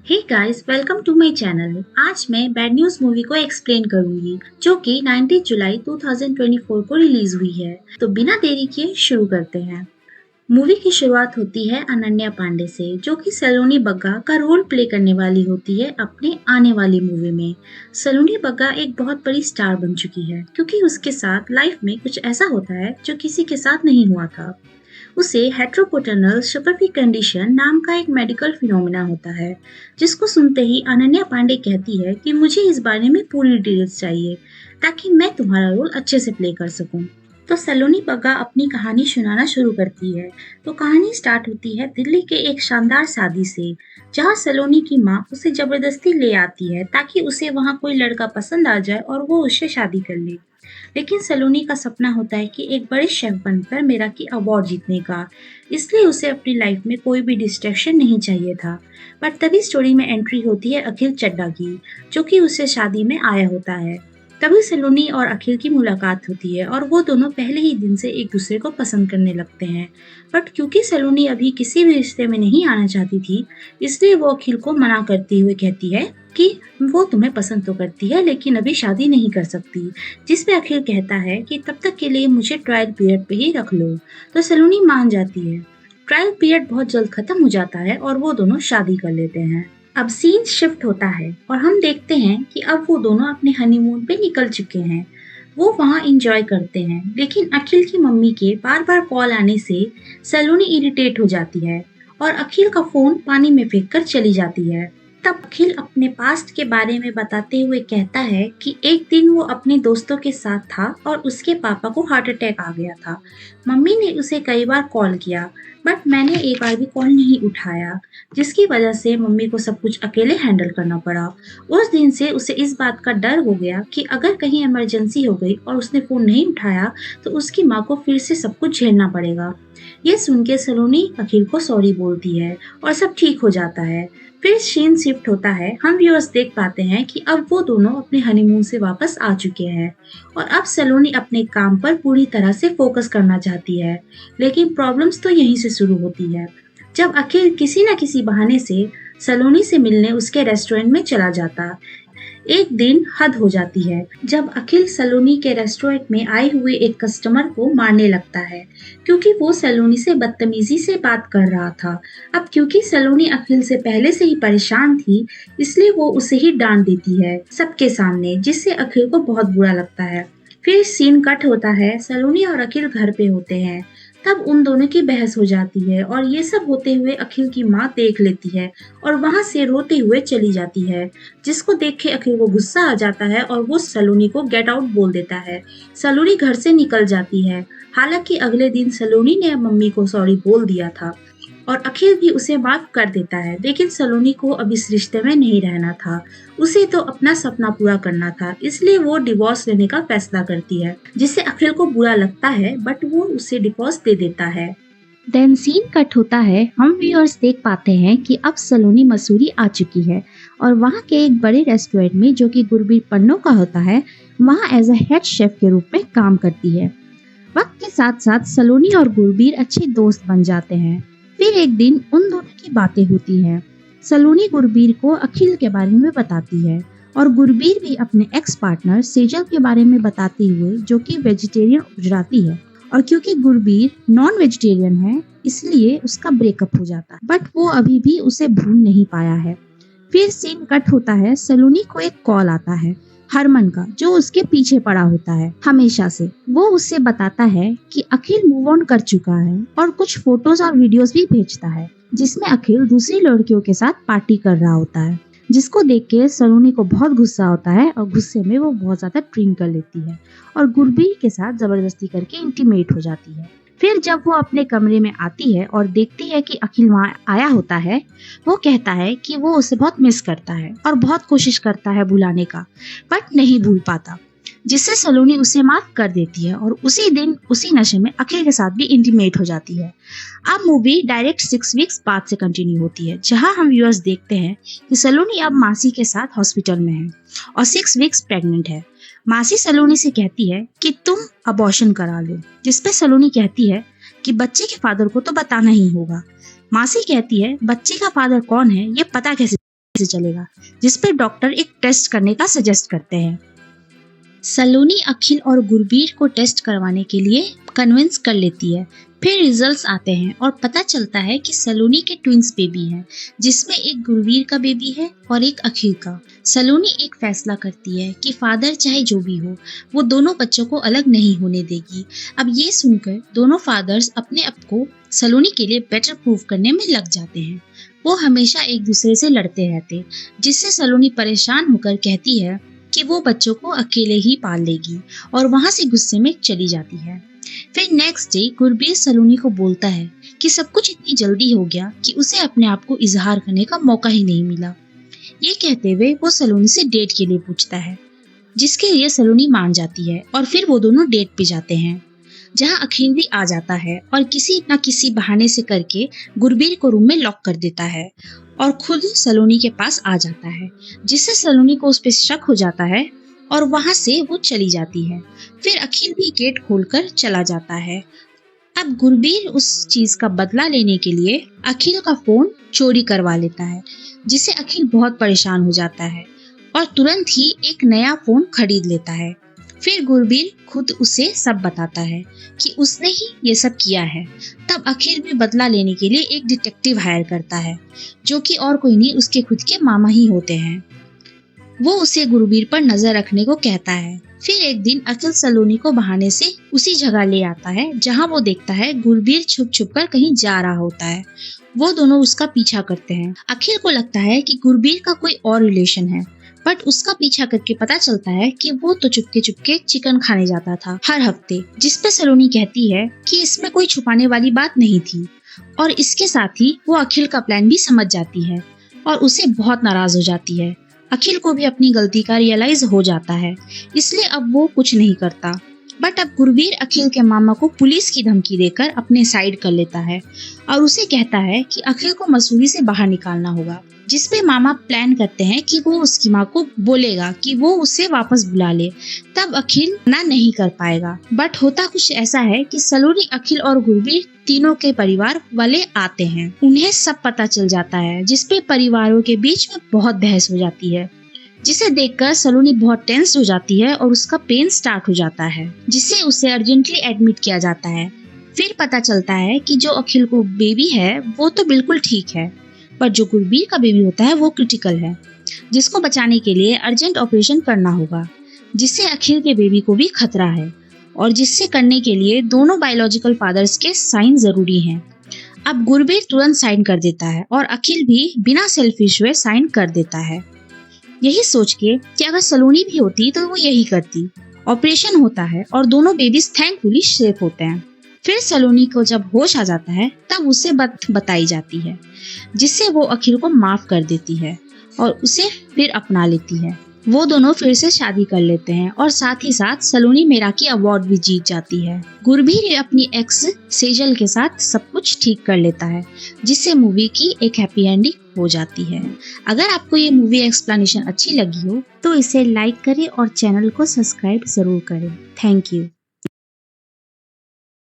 Hey guys, welcome to my channel. आज मैं bad news movie को एक्सप्लेन करूंगी जो कि 19 जुलाई 2024 को रिलीज हुई है। तो बिना देरी किए शुरू करते हैं। मूवी की शुरुआत होती है अनन्या पांडे से, जो कि सलोनी बग्गा का रोल प्ले करने वाली होती है अपने आने वाली मूवी में। सलोनी बग्गा एक बहुत बड़ी स्टार बन चुकी है क्योंकि उसके साथ लाइफ में कुछ ऐसा होता है जो किसी के साथ नहीं हुआ था। उसे हेट्रोपोटेनल सुपरफी कंडीशन नाम का एक मेडिकल फिनोमिना होता है, जिसको सुनते ही अनन्या पांडे कहती है कि मुझे इस बारे में पूरी डिटेल्स चाहिए ताकि मैं तुम्हारा रोल अच्छे से प्ले कर सकूं। तो सलोनी बग्गा अपनी कहानी सुनाना शुरू करती है। तो कहानी स्टार्ट होती है दिल्ली के एक शानदार शादी से, जहां सलोनी की माँ उसे जबरदस्ती ले आती है ताकि उसे वहां कोई लड़का पसंद आ जाए और वो उससे शादी कर ले। लेकिन सलोनी का सपना होता है कि एक बड़े शेफ बनकर मेराकी अवार्ड जीतने का, इसलिए उसे अपनी लाइफ में कोई भी डिस्ट्रैक्शन नहीं चाहिए था। पर तभी स्टोरी में एंट्री होती है अखिल चड्ढा की, जो कि उससे शादी में आया होता है। तभी सलोनी और अखिल की मुलाकात होती है और वो दोनों पहले ही दिन से एक दूसरे को पसंद करने लगते हैं। बट क्योंकि सलोनी अभी किसी भी रिश्ते में नहीं आना चाहती थी, इसलिए वो अखिल को मना करते हुए कहती है कि वो तुम्हें पसंद तो करती है लेकिन अभी शादी नहीं कर सकती। जिस पे अखिल कहता है कि तब तक के लिए मुझे ट्रायल पीरियड पे ही रख लो। तो सलोनी मान जाती है। ट्रायल पीरियड बहुत जल्द खत्म हो जाता है और वो दोनों शादी कर लेते हैं। अब सीन शिफ्ट होता है और हम देखते हैं कि अब वो दोनों अपने हनीमून पे निकल चुके हैं। वो वहाँ एंजॉय करते हैं, लेकिन अखिल की मम्मी के बार बार कॉल आने से सलोनी इरिटेट हो जाती है और अखिल का फोन पानी में फेंक कर चली जाती है। तब अखिल अपने पास्ट के बारे में बताते हुए कहता है कि एक दिन वो अपने दोस्तों के साथ था और उसके पापा को हार्ट अटैक आ गया था। मम्मी ने उसे कई बार कॉल किया, बट मैंने एक बार भी कॉल नहीं उठाया, जिसकी वजह से मम्मी को सब कुछ अकेले हैंडल करना पड़ा। उस दिन से उसे इस बात का डर हो गया कि अगर कहीं इमरजेंसी हो गई और उसने फोन नहीं उठाया तो उसकी माँ को फिर से सब कुछ झेलना पड़ेगा। ये सुन के सलोनी अखिल को सॉरी बोलती है और सब ठीक हो जाता है। फिर सीन शिफ्ट होता है। हम व्यूअर्स देख पाते हैं कि अब वो दोनों अपने हनीमून से वापस आ चुके हैं और अब सलोनी अपने काम पर पूरी तरह से फोकस करना चाहती है। लेकिन प्रॉब्लम्स तो यहीं से शुरू होती है, जब अखिल किसी न किसी बहाने से सलोनी से मिलने उसके रेस्टोरेंट में चला जाता। एक दिन हद हो जाती है जब अखिल सलोनी के रेस्टोरेंट में आए हुए एक कस्टमर को मारने लगता है, क्योंकि वो सलोनी से बदतमीजी से बात कर रहा था। अब क्योंकि सलोनी अखिल से पहले से ही परेशान थी, इसलिए वो उसे ही डांट देती है सबके सामने, जिससे अखिल को बहुत बुरा लगता है। फिर सीन कट होता है, सलोनी और अखिल घर पे होते हैं। तब उन दोनों की बहस हो जाती है और ये सब होते हुए अखिल की माँ देख लेती है और वहां से रोते हुए चली जाती है, जिसको देख के अखिल को गुस्सा आ जाता है और वो सलोनी को गेट आउट बोल देता है। सलोनी घर से निकल जाती है। हालांकि अगले दिन सलोनी ने मम्मी को सॉरी बोल दिया था और अखिल भी उसे माफ कर देता है, लेकिन सलोनी को अब इस रिश्ते में नहीं रहना था। उसे तो अपना सपना पूरा करना था, इसलिए वो डिवोर्स लेने का फैसला करती है, जिससे अखिल को बुरा लगता है, बट वो उसे डिवोर्स दे देता है। देन सीन कट होता है। हम व्यूअर्स देख पाते हैं कि अब सलोनी मसूरी आ चुकी है और वहाँ के एक बड़े रेस्टोरेंट में, जो कि गुरबीर पन्नो का होता है, वहाँ एज अ हेड शेफ के रूप में काम करती है। वक्त के साथ साथ सलोनी और गुरबीर अच्छे दोस्त बन जाते हैं। फिर एक दिन उन दोनों की बातें होती हैं। सलोनी गुरबीर को अखिल के बारे में बताती है और गुरबीर भी अपने एक्स पार्टनर सेजल के बारे में बताते हुए, जो कि वेजिटेरियन गुजराती है, और क्योंकि गुरबीर नॉन वेजिटेरियन है इसलिए उसका ब्रेकअप हो जाता है, बट वो अभी भी उसे भूल नहीं पाया है। फिर सीन कट होता है। सलोनी को एक कॉल आता है हरमन का, जो उसके पीछे पड़ा होता है हमेशा से। वो उससे बताता है कि अखिल मूव ऑन कर चुका है और कुछ फोटोज और वीडियोस भी भेजता है, जिसमें अखिल दूसरी लड़कियों के साथ पार्टी कर रहा होता है, जिसको देख के सलोनी को बहुत गुस्सा होता है और गुस्से में वो बहुत ज्यादा ड्रिंक कर लेती है और गुरबीर के साथ जबरदस्ती करके इंटीमेट हो जाती है। फिर जब वो अपने कमरे में आती है और देखती है कि अखिल वहाँ आया होता है, वो कहता है कि वो उसे बहुत मिस करता है और बहुत कोशिश करता है भुलाने का, बट नहीं भूल पाता, जिससे सलोनी उसे माफ कर देती है और उसी दिन उसी नशे में अखिल के साथ भी इंटीमेट हो जाती है। अब मूवी डायरेक्ट 6 वीक्स बाद से कंटिन्यू होती है, जहां हम व्यूअर्स देखते हैं कि सलोनी अब मासी के साथ हॉस्पिटल में है और 6 वीक्स प्रेग्नेंट है। मासी सलोनी से कहती है कि तुम अबॉर्शन करा लो, जिसपे सलोनी कहती है कि बच्चे के फादर को तो बताना ही होगा। मासी कहती है बच्चे का फादर कौन है ये पता कैसे से चलेगा, जिसपे डॉक्टर एक टेस्ट करने का सजेस्ट करते हैं। सलोनी अखिल और गुरबीर को टेस्ट करवाने के लिए कन्विंस कर लेती है। फिर रिजल्ट्स आते हैं और पता चलता है कि सलोनी के ट्विंस बेबी हैं, जिसमें एक गुरबीर का बेबी है और एक अखिल का। सलोनी एक फैसला करती है कि फादर चाहे जो भी हो, वो दोनों बच्चों को अलग नहीं होने देगी। अब ये सुनकर दोनों फादर्स अपने आप को सलोनी के लिए बेटर प्रूव करने में लग जाते हैं। वो हमेशा एक दूसरे से लड़ते रहते, जिससे सलोनी परेशान होकर कहती है कि वो बच्चों को अकेले ही पाल लेगी और वहां से गुस्से में चली जाती है। फिर नेक्स्ट डे गुरबीर सलोनी को बोलता है कि सब कुछ इतनी जल्दी हो गया कि उसे अपने आप को इजहार करने का मौका ही नहीं मिला। ये कहते हुए वो सलोनी से डेट के लिए पूछता है, जिसके लिए सलोनी मान जाती है और फिर वो दोनों डेट पे जाते हैं, जहाँ अखिल भी आ जाता है और किसी न किसी बहाने से करके गुरबीर को रूम में लॉक कर देता है और खुद सलोनी के पास आ जाता है, जिससे सलोनी को उस पर शक हो जाता है और वहां से वो चली जाती है। फिर अखिल भी गेट खोलकर चला जाता है। अब गुरबीर उस चीज का बदला लेने के लिए अखिल का फोन चोरी करवा लेता है, जिससे अखिल बहुत परेशान हो जाता है और तुरंत ही एक नया फोन खरीद लेता है। फिर गुरबीर खुद उसे सब बताता है कि उसने ही ये सब किया है। तब अखिल भी बदला लेने के लिए एक डिटेक्टिव हायर करता है, जो कि और कोई नहीं उसके खुद के मामा ही होते हैं। वो उसे गुरबीर पर नजर रखने को कहता है। फिर एक दिन अखिल सलोनी को बहाने से उसी जगह ले आता है जहाँ वो देखता है गुरबीर छुप छुप कर कहीं जा रहा होता है। वो दोनों उसका पीछा करते हैं। अखिल को लगता है कि गुरबीर का कोई और रिलेशन है, बट उसका पीछा करके पता चलता है कि वो तो चुपके चुपके चिकन खाने जाता था हर हफ्ते, जिसपे सलोनी कहती है कि इसमें कोई छुपाने वाली बात नहीं थी। और इसके साथ ही वो अखिल का प्लान भी समझ जाती है और उसे बहुत नाराज हो जाती है। अखिल को भी अपनी गलती का रियलाइज हो जाता है, इसलिए अब वो कुछ नहीं करता। बट अब गुरबीर अखिल के मामा को पुलिस की धमकी देकर अपने साइड कर लेता है और उसे कहता है कि अखिल को मसूरी से बाहर निकालना होगा, जिसपे मामा प्लान करते हैं कि वो उसकी माँ को बोलेगा कि वो उसे वापस बुला ले। तब अखिल ना नहीं कर पाएगा। बट होता कुछ ऐसा है कि सलोनी, अखिल और गुरबीर तीनों के परिवार वाले आते हैं। उन्हें सब पता चल जाता है, जिसपे परिवारों के बीच में बहुत बहस हो जाती है, जिसे देखकर सलोनी बहुत टेंस हो जाती है और उसका पेन स्टार्ट हो जाता है, जिससे उसे अर्जेंटली एडमिट किया जाता है। फिर पता चलता है कि जो अखिल को बेबी है वो तो बिल्कुल ठीक है, पर जो गुरबीर का बेबी होता है वो क्रिटिकल है, जिसको बचाने के लिए अर्जेंट ऑपरेशन करना होगा, जिससे अखिल के बेबी को भी खतरा है और जिससे करने के लिए दोनों बायोलॉजिकल फादर्स के साइन जरूरी हैं। अब गुरबीर तुरंत साइन कर देता है और अखिल भी बिना सेल्फिश हुए साइन कर देता है, यही सोच के कि अगर सलोनी भी होती तो वो यही करती। ऑपरेशन होता है और दोनों बेबीज थैंकफुली सेफ होते हैं। फिर सलोनी को जब होश आ जाता है तब उसे बताई जाती है, जिससे वो अखिल को माफ कर देती है और उसे फिर अपना लेती है। वो दोनों फिर से शादी कर लेते हैं और साथ ही साथ सलोनी मेराकी अवार्ड भी जीत जाती है। गुरबीर अपनी एक्स सेजल के साथ सब कुछ ठीक कर लेता है, जिससे मूवी की एक हैप्पी एंडिंग हो जाती है। अगर आपको ये मूवी एक्सप्लेनेशन अच्छी लगी हो तो इसे लाइक करें और चैनल को सब्सक्राइब जरूर करें। Thank you.